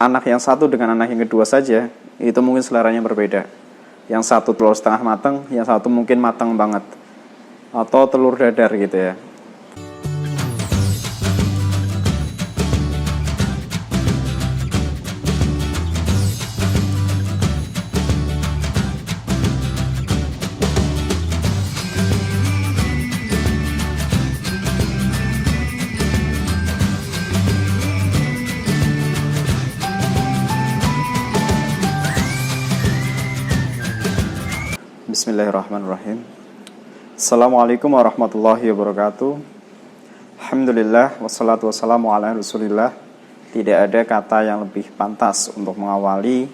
anak yang satu dengan anak yang kedua saja, itu mungkin seleranya berbeda. Yang satu telur setengah matang, yang satu mungkin matang banget. Atau telur dadar gitu ya. Bismillahirrahmanirrahim. Assalamualaikum warahmatullahi wabarakatuh. Alhamdulillah wassalatu wassalamu ala rasulillah. Tidak ada kata yang lebih pantas untuk mengawali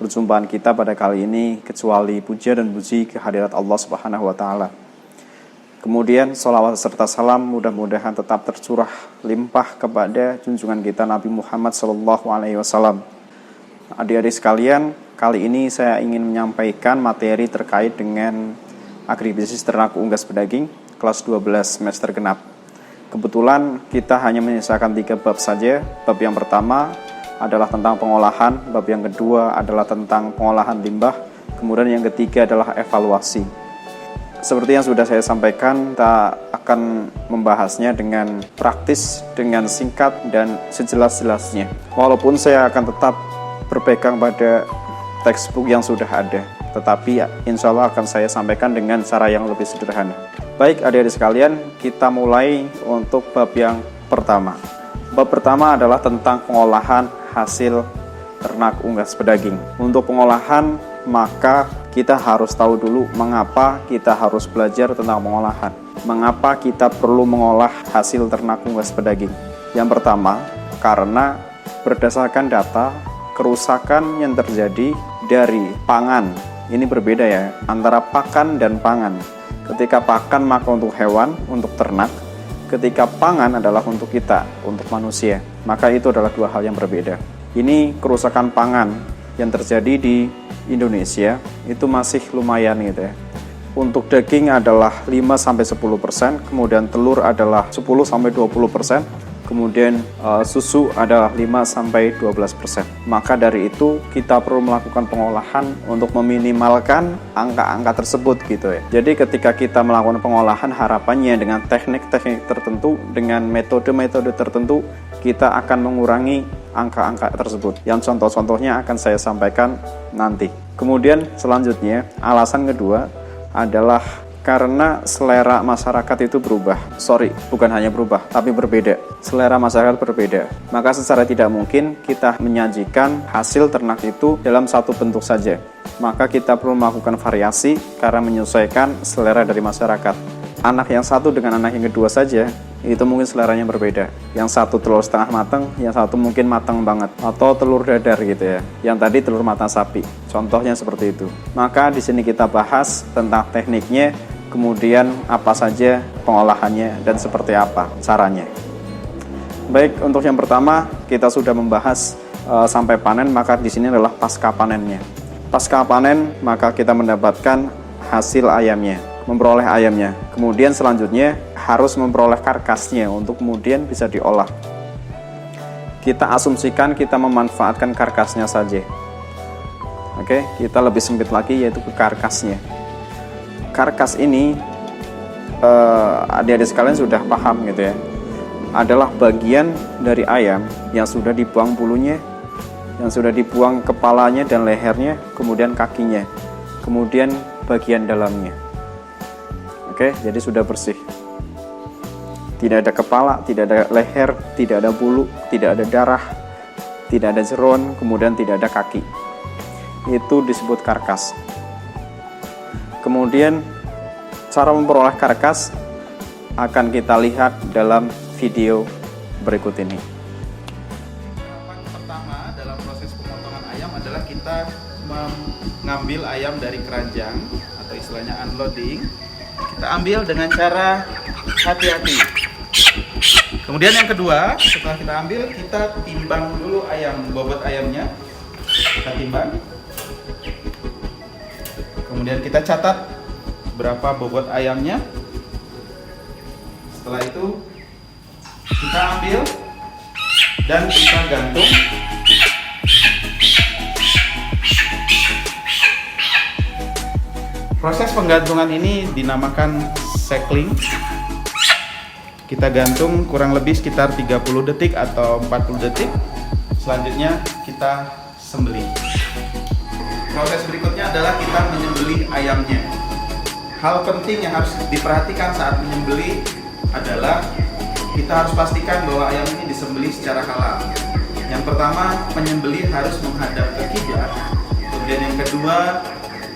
perjumpaan kita pada kali ini kecuali puja dan puji kehadirat Allah Subhanahu wa taala. Kemudian sholawat serta salam mudah-mudahan tetap tercurah limpah kepada junjungan kita Nabi Muhammad SAW. Adik-adik sekalian, kali ini saya ingin menyampaikan materi terkait dengan agribisnis ternak unggas pedaging kelas 12 semester genap. Kebetulan kita hanya menyisakan 3 bab saja. Bab yang pertama adalah tentang pengolahan, bab yang kedua adalah tentang pengolahan limbah, kemudian yang ketiga adalah evaluasi. Seperti yang sudah saya sampaikan, kita akan membahasnya dengan praktis, dengan singkat dan sejelas-jelasnya. Walaupun saya akan tetap berpegang pada textbook yang sudah ada, tetapi insya Allah akan saya sampaikan dengan cara yang lebih sederhana. Baik adik-adik sekalian, kita mulai untuk bab yang pertama. Bab pertama adalah tentang pengolahan hasil ternak unggas pedaging. Untuk pengolahan, maka kita harus tahu dulu mengapa kita harus belajar tentang pengolahan. Mengapa kita perlu mengolah hasil ternak unggas pedaging. Yang pertama, karena berdasarkan data, kerusakan yang terjadi dari pangan, ini berbeda ya, antara pakan dan pangan. Ketika pakan maka untuk hewan, untuk ternak. Ketika pangan adalah untuk kita, untuk manusia. Maka itu adalah dua hal yang berbeda. Ini kerusakan pangan yang terjadi di Indonesia, itu masih lumayan gitu ya. Untuk daging adalah 5-10%, kemudian telur adalah 10-20%, kemudian susu adalah 5-12%. Maka dari itu kita perlu melakukan pengolahan untuk meminimalkan angka-angka tersebut gitu ya. Jadi ketika kita melakukan pengolahan, harapannya dengan teknik-teknik tertentu, dengan metode-metode tertentu, kita akan mengurangi angka-angka tersebut. Yang contoh-contohnya akan saya sampaikan nanti. Kemudian selanjutnya, alasan kedua adalah karena selera masyarakat itu berubah. Bukan hanya berubah, tapi berbeda. Selera masyarakat berbeda. Maka secara tidak mungkin kita menyajikan hasil ternak itu dalam satu bentuk saja. Maka kita perlu melakukan variasi karena menyesuaikan selera dari masyarakat. Anak yang satu dengan anak yang kedua saja, itu mungkin seleranya berbeda. Yang satu telur setengah matang, yang satu mungkin matang banget. Atau telur dadar gitu ya. Yang tadi telur mata sapi. Contohnya seperti itu. Maka di sini kita bahas tentang tekniknya, kemudian apa saja pengolahannya dan seperti apa caranya. Baik, untuk yang pertama kita sudah membahas sampai panen, maka di sini adalah pasca panennya. Pasca panen maka kita mendapatkan hasil ayamnya, memperoleh ayamnya. Kemudian selanjutnya harus memperoleh karkasnya untuk kemudian bisa diolah. Kita asumsikan kita memanfaatkan karkasnya saja. Oke, kita lebih sempit lagi yaitu ke karkasnya. Karkas ini adik-adik sekalian sudah paham gitu ya, adalah bagian dari ayam yang sudah dibuang bulunya, yang sudah dibuang kepalanya dan lehernya, kemudian kakinya, kemudian bagian dalamnya. Oke, jadi sudah bersih. Tidak ada kepala, tidak ada leher, tidak ada bulu, tidak ada darah, tidak ada jeroan, kemudian tidak ada kaki. Itu disebut karkas. Kemudian cara memperoleh karkas akan kita lihat dalam video berikut ini. Tahapan pertama dalam proses pemotongan ayam adalah kita mengambil ayam dari keranjang atau istilahnya unloading. Kita ambil dengan cara hati-hati. Kemudian yang kedua, setelah kita ambil, kita timbang dulu bobot ayamnya. Kita timbang. Kemudian kita catat berapa bobot ayamnya. Setelah itu kita ambil dan kita gantung penggantungan ini dinamakan shackling. Kita gantung kurang lebih sekitar 30 detik atau 40 detik. Selanjutnya kita sembelih. Proses berikutnya adalah kita menyembelih ayamnya. Hal penting yang harus diperhatikan saat menyembelih adalah kita harus pastikan bahwa ayam ini disembelih secara halal. Yang pertama, penyembelih harus menghadap ke kiblat. Kemudian yang kedua,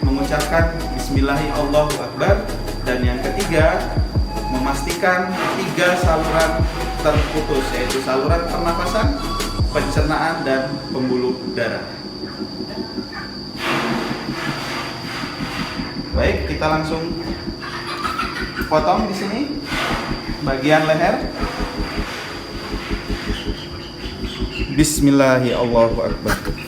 mengucapkan Bismillahirrahmanirrahim. Dan yang ketiga, memastikan 3 saluran terputus, yaitu saluran pernapasan, pencernaan, dan pembuluh darah. Baik, kita langsung potong di sini bagian leher. Bismillahirrahmanirrahim.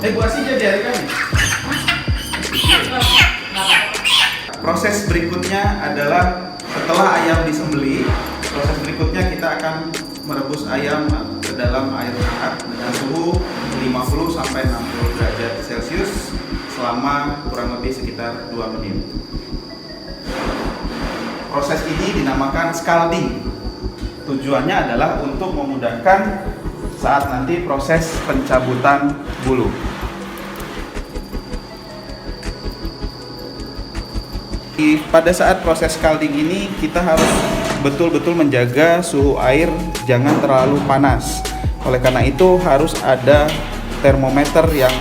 Bu Asi jadi hari kami. Proses berikutnya adalah setelah ayam disembelih, proses berikutnya kita akan merebus ayam ke dalam air hangat dengan suhu 50 sampai 60 derajat Celcius selama kurang lebih sekitar 2 menit. Proses ini dinamakan scalding. Tujuannya adalah untuk memudahkan saat nanti proses pencabutan bulu. Pada saat proses scalding ini kita harus betul-betul menjaga suhu air jangan terlalu panas. Oleh karena itu harus ada termometer yang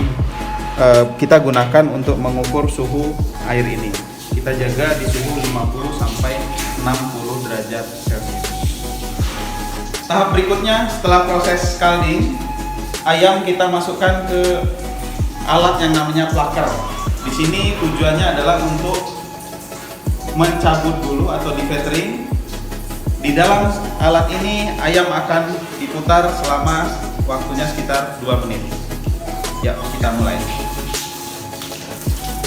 kita gunakan untuk mengukur suhu air ini. Kita jaga di suhu 50 sampai 60 derajat Celcius. Tahap berikutnya setelah proses scalding, ayam kita masukkan ke alat yang namanya plucker. Di sini tujuannya adalah untuk mencabut bulu atau defeathering. Di dalam alat ini ayam akan diputar selama waktunya sekitar 2 menit. Ya, kita mulai.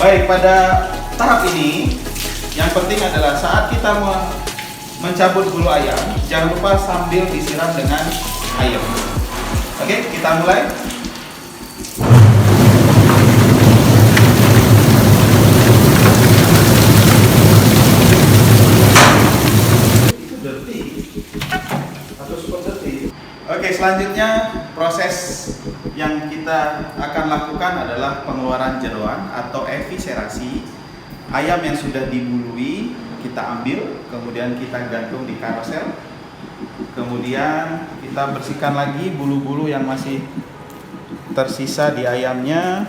Baik, pada tahap ini yang penting adalah saat kita mencabut bulu ayam, jangan lupa sambil disiram dengan air. Oke, kita mulai. Oke, selanjutnya proses yang kita akan lakukan adalah pengeluaran jeroan atau eviscerasi. Ayam yang sudah dibului kita ambil, kemudian kita gantung di karosel. Kemudian kita bersihkan lagi bulu-bulu yang masih tersisa di ayamnya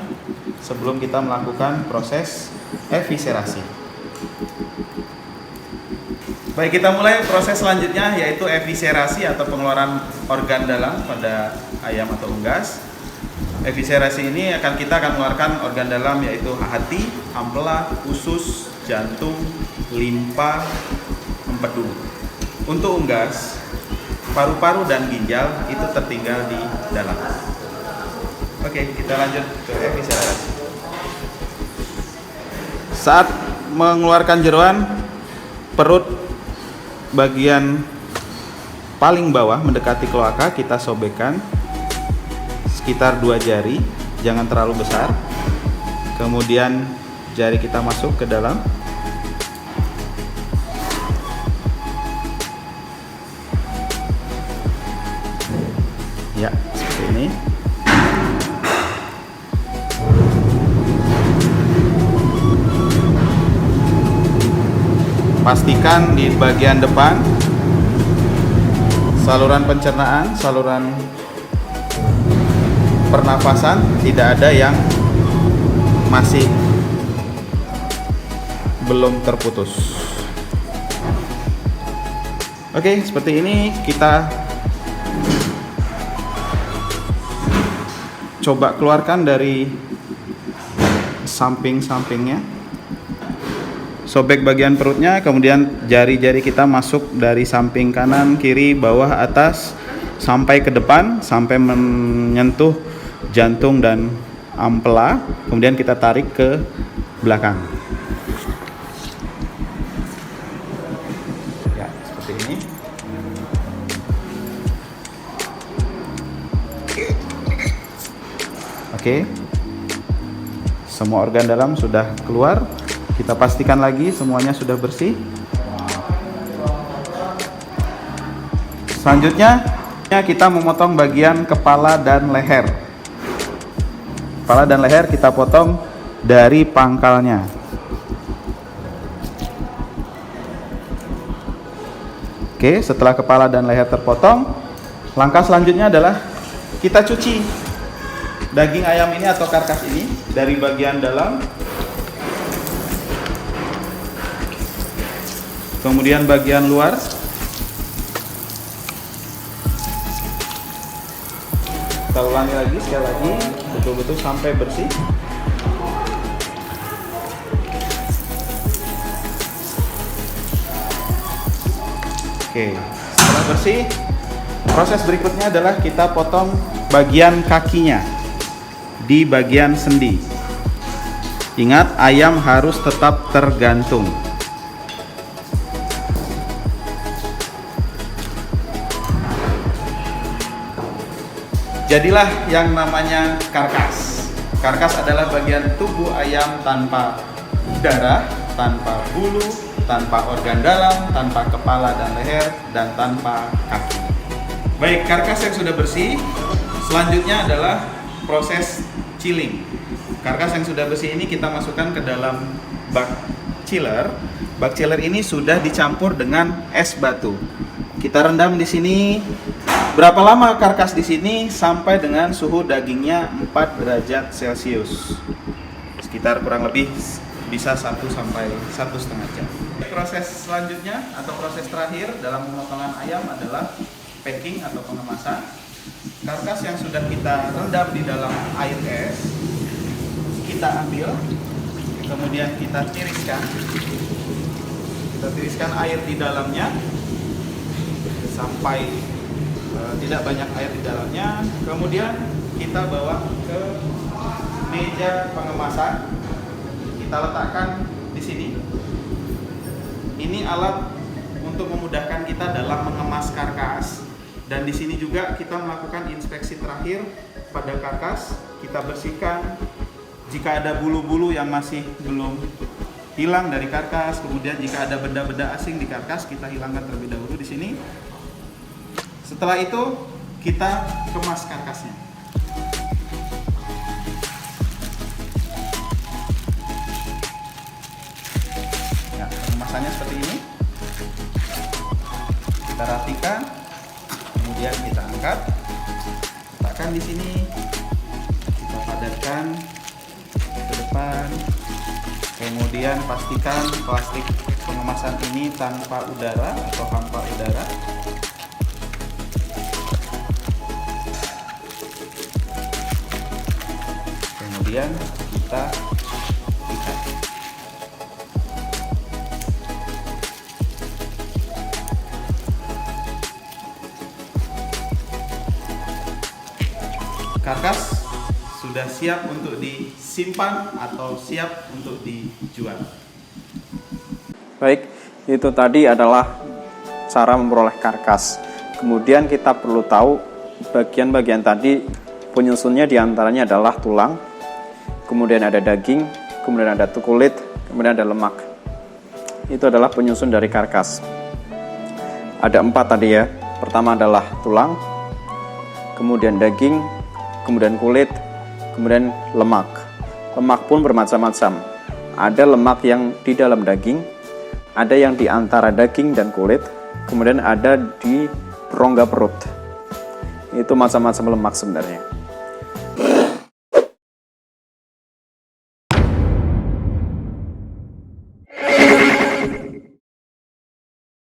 sebelum kita melakukan proses eviscerasi. Baik, kita mulai proses selanjutnya yaitu eviscerasi atau pengeluaran organ dalam pada ayam atau unggas. Eviscerasi ini kita akan mengeluarkan organ dalam yaitu hati, ampela, usus, jantung, limpa, empedu. Untuk unggas, paru-paru dan ginjal itu tertinggal di dalam. Oke, kita lanjut ke eviscerasi. Saat mengeluarkan jeroan, perut bagian paling bawah mendekati kloaka kita sobekkan sekitar 2 jari, jangan terlalu besar. Kemudian jari kita masuk ke dalam. Ya, seperti ini. Pastikan di bagian depan saluran pencernaan, saluran pernafasan tidak ada yang masih belum terputus. Oke, seperti ini kita coba keluarkan dari samping-sampingnya. Sobek bagian perutnya, kemudian jari-jari kita masuk dari samping kanan, kiri, bawah, atas sampai ke depan, sampai menyentuh jantung dan ampela. Kemudian kita tarik ke belakang. Oke. Semua organ dalam sudah keluar. Kita pastikan lagi semuanya sudah bersih. Selanjutnya kita memotong bagian kepala dan leher. Kepala dan leher kita potong dari pangkalnya. Oke, setelah kepala dan leher terpotong, langkah selanjutnya adalah kita cuci daging ayam ini atau karkas ini dari bagian dalam, kemudian bagian luar. Kita ulangi lagi sekali lagi, betul-betul sampai bersih. Oke, setelah bersih, proses berikutnya adalah kita potong bagian kakinya di bagian sendi. Ingat, ayam harus tetap tergantung. Jadilah yang namanya karkas. Karkas adalah bagian tubuh ayam tanpa darah, tanpa bulu, tanpa organ dalam, tanpa kepala dan leher, dan tanpa kaki. Baik, karkas yang sudah bersih, selanjutnya adalah proses chilling. Karkas yang sudah bersih ini kita masukkan ke dalam bak chiller. Bak chiller ini sudah dicampur dengan es batu. Kita rendam di sini. Berapa lama karkas di sini? Sampai dengan suhu dagingnya 4 derajat Celcius. Sekitar kurang lebih bisa 1 sampai 1,5 jam. Proses selanjutnya atau proses terakhir dalam pemotongan ayam adalah packing atau pengemasan. Karkas yang sudah kita rendam di dalam air es, kita ambil, kemudian kita tiriskan. Kita tiriskan air di dalamnya sampai tidak banyak air di dalamnya. Kemudian kita bawa ke meja pengemasan. Kita letakkan di sini. Ini alat untuk memudahkan kita dalam mengemas karkas. Dan di sini juga kita melakukan inspeksi terakhir pada karkas. Kita bersihkan jika ada bulu-bulu yang masih belum hilang dari karkas. Kemudian jika ada benda-benda asing di karkas, kita hilangkan terlebih dahulu di sini. Setelah itu kita kemas karkasnya. Nah, pengemasannya seperti ini. Kita rapikan, kemudian kita angkat, letakkan di sini, kita padatkan ke depan. Kemudian pastikan plastik pengemasan ini tanpa udara atau hampa udara. Kemudian kita ikat. Karkas sudah siap untuk disimpan atau siap untuk dijual. Baik, itu tadi adalah cara memperoleh karkas. Kemudian kita perlu tahu bagian-bagian tadi, penyusunnya diantaranya adalah tulang, kemudian ada daging, kemudian ada kulit, kemudian ada lemak. Itu adalah penyusun dari karkas. Ada 4 tadi ya. Pertama adalah tulang, kemudian daging, kemudian kulit, kemudian lemak. Lemak pun bermacam-macam. Ada lemak yang di dalam daging, ada yang di antara daging dan kulit, kemudian ada di rongga perut. Itu macam-macam lemak sebenarnya.